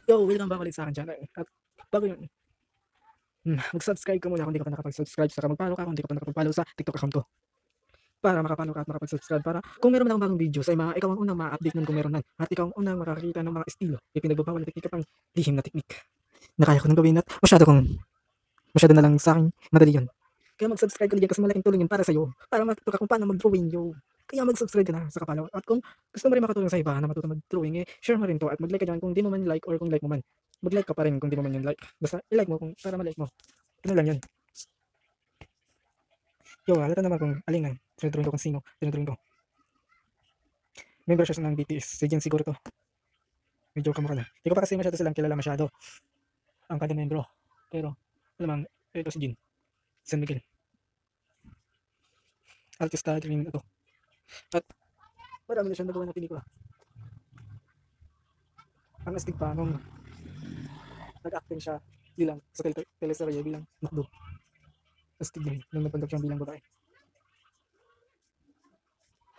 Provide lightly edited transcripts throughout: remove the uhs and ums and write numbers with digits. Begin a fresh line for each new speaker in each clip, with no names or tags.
Yo, welcome back ulit sa akin channel. At bago yun, mag-subscribe ka muna kung di ka pa nakapag-subscribe, saka mag-follow ka kung di ka pa nakapag-follow sa TikTok account ko. Para makapollow ka at makapag-subscribe, para kung meron man akong bagong videos ay ikaw ang unang ma-update nun kung meron nan. At ikaw ang unang makakakita ng mga estilo, yung pinagbabawal na teknika pang lihim na teknik na kaya ko nang gawin at masyado na lang sa akin madali yun. Kaya mag-subscribe ka din kasi malaking tulong yun para sa'yo, para matuto ka kung paano mag-drawing yo. Kaya mag-subscribe ka na sa kapalaw. At kung gusto mo rin makatulong sa iba na matuto mag-drawing, share mo rin to at mag-like ka dyan kung di mo man like or kung like mo man. Mag-like ka pa rin kung di mo man yun like. Basta i-like mo kung para ma-like mo. Ano lang yun. Yo, halata naman kung alin ang tinutulong ko kung sino tinutulong ko. Member siya ng BTS. Si Jin siguro to. Medyo kamukha na. Hindi ko pa kasi masyado silang kilala masyado. Ang kada membro. Pero, alamang, ito si Jin. San Miguel. Artista din ito. At marami na siyang nagawa na pelikula. Ang astig pa nung nag-acting siya bilang sa teleserye bilang Macdo. Astig din nung nagpanggap siyang bilang babae.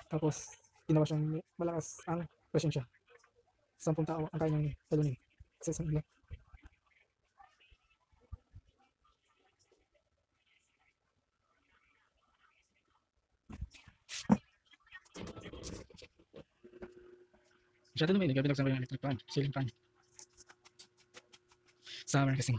Tapos ginawa siyang malakas ang presensya. 10 tao ang kaya niyang talunin sa isang ilang. Masyado naman yun, binagsan ko yung electric fan, ceiling fan. Summer kasi.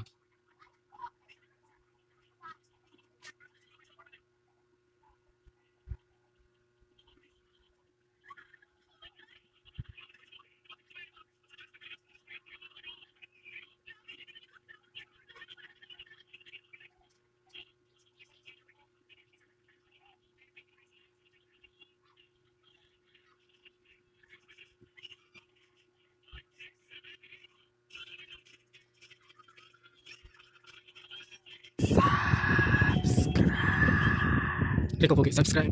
Subscribe. Klik ko po, subscribe.